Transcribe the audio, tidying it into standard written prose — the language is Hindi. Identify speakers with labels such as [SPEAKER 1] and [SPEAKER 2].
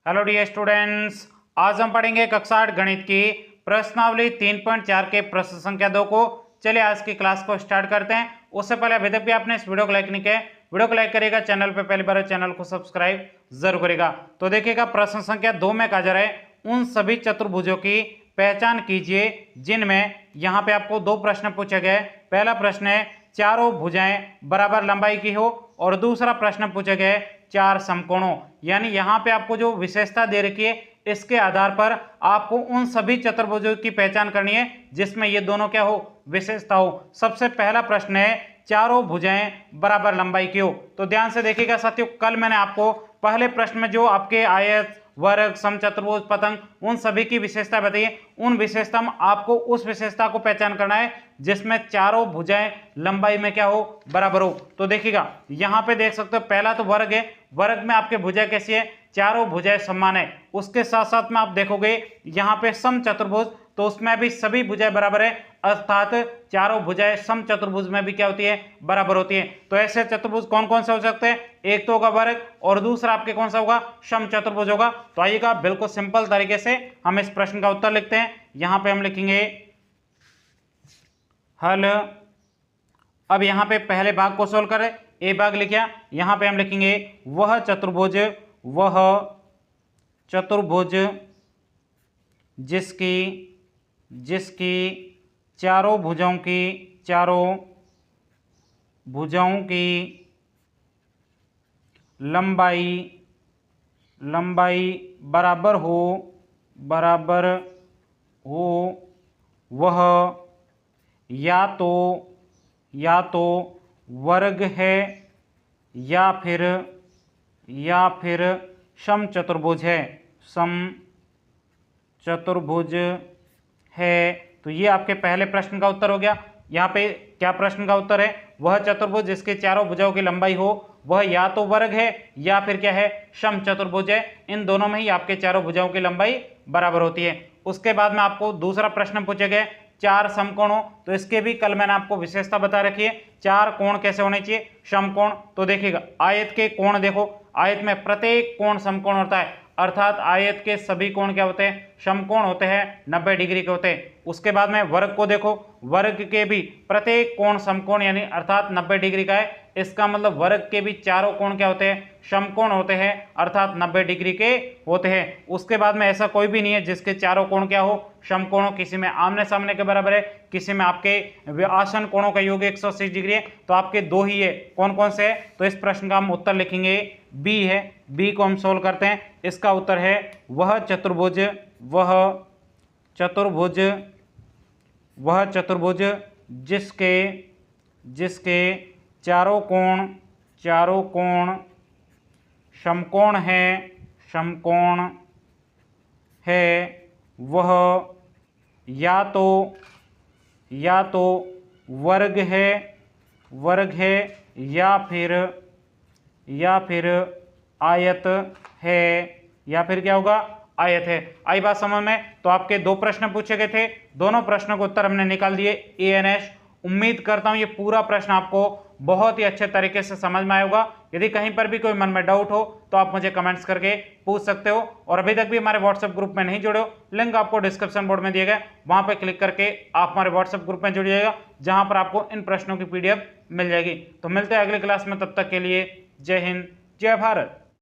[SPEAKER 1] हेलो डियर स्टूडेंट्स, आज हम पढ़ेंगे कक्षा 8 गणित की प्रश्नावली 3.4 के प्रश्न संख्या 2 को। चलिए आज की क्लास को स्टार्ट करते हैं। उससे पहले अभी तक भी आपने इस वीडियो को लाइक नहीं किया, वीडियो को लाइक करिएगा, चैनल पे पहली बार चैनल को सब्सक्राइब जरूर करेगा। तो देखिएगा प्रश्न संख्या 2 में कहा जा रहा है उन सभी चतुर्भुजों की पहचान कीजिए जिनमें यहाँ पे आपको दो प्रश्न पूछे गए। पहला प्रश्न है चारों भुजाएं बराबर लंबाई की हो, और दूसरा प्रश्न पूछे गए चार समकोणों। यानी यहाँ पे आपको जो विशेषता दे रखी है इसके आधार पर आपको उन सभी चतुर्भुजों की पहचान करनी है जिसमें ये दोनों क्या हो, विशेषता हो। सबसे पहला प्रश्न है चारों भुजाएं बराबर लंबाई की हो। तो ध्यान से देखिएगा साथियों, कल मैंने आपको पहले प्रश्न में जो आपके आयत, वर्ग, समचतुर्भुज, पतंग, उन सभी की विशेषता बताइए। उन विशेषता में आपको उस विशेषता को पहचान करना है जिसमें चारों भुजाएं लंबाई में क्या हो, बराबर हो। तो देखिएगा यहां पे देख सकते हो पहला तो वर्ग है, वर्ग में आपके भुजा कैसी है, चारों भुजाएं समान है। उसके साथ साथ में आप देखोगे यहां पे समचतुर्भुज, तो उसमें भी सभी भुजाएं बराबर है, अर्थात चारों भुजाएं समचतुर्भुज में भी क्या होती है, बराबर होती है। तो ऐसे चतुर्भुज कौन कौन से हो सकते हैं, एक तो होगा वर्ग और दूसरा आपके कौन सा होगा, समचतुर्भुज होगा। तो आइएगा बिल्कुल सिंपल तरीके से हम इस प्रश्न का उत्तर लिखते हैं। यहां पे हम लिखेंगे हल। अब यहां पे पहले भाग को सोल्व करें, ए भाग लिखा, यहां पे हम लिखेंगे वह चतुर्भुज जिसकी चारों भुजाओं की लंबाई बराबर हो वह या तो वर्ग है या फिर समचतुर्भुज है। तो ये आपके पहले प्रश्न का उत्तर हो गया। यहाँ पे क्या प्रश्न का उत्तर है, वह चतुर्भुज जिसके चारों भुजाओं की लंबाई हो वह या तो वर्ग है या फिर क्या है, समचतुर्भुज है। इन दोनों में ही आपके चारों भुजाओं की लंबाई बराबर होती है। उसके बाद में आपको दूसरा प्रश्न पूछे गए चार समकोणों। तो इसके भी कल मैंने आपको विशेषता बता रखी है, चार कोण कैसे होने चाहिए, समकोण। तो देखिएगा आयत के कोण देखो, आयत में प्रत्येक कोण समकोण होता है, अर्थात आयत के सभी कोण क्या होते हैं, समकोण होते हैं, 90 डिग्री के होते हैं। उसके बाद में वर्ग को देखो, वर्ग के भी प्रत्येक कोण समकोण यानी अर्थात 90 डिग्री का है। इसका मतलब वर्ग के भी चारों कोण क्या होते हैं, समकोण होते हैं, अर्थात 90 डिग्री के होते हैं। उसके बाद में ऐसा कोई भी नहीं है जिसके चारों कोण क्या हो, समकोण हो। किसी में आमने सामने के बराबर है, किसी में आपके आसन कोणों का योग 180 डिग्री है। तो आपके दो ही है, कौन कौन से है, तो इस प्रश्न का हम उत्तर लिखेंगे बी है। बी को हम सोल्व करते हैं। इसका उत्तर है वह चतुर्भुज जिसके चारों कोण समकोण है वह या तो वर्ग है या फिर आयत है, या फिर क्या होगा, आयत है। आई बात समझ में। तो आपके दो प्रश्न पूछे गए थे, दोनों प्रश्नों के उत्तर हमने निकाल दिए ANS। उम्मीद करता हूं ये पूरा प्रश्न आपको बहुत ही अच्छे तरीके से समझ में आया होगा। यदि कहीं पर भी कोई मन में डाउट हो तो आप मुझे कमेंट्स करके पूछ सकते हो। और अभी तक भी हमारे व्हाट्सएप ग्रुप में नहीं जुड़े हो, लिंक आपको डिस्क्रिप्शन बोर्ड में दिया गया, वहां पर क्लिक करके आप हमारे व्हाट्सएप ग्रुप में जुड़ जाइएगा, जहां पर आपको इन प्रश्नों की PDF मिल जाएगी। तो मिलते हैं अगली क्लास में, तब तक के लिए जय हिंद, जय भारत।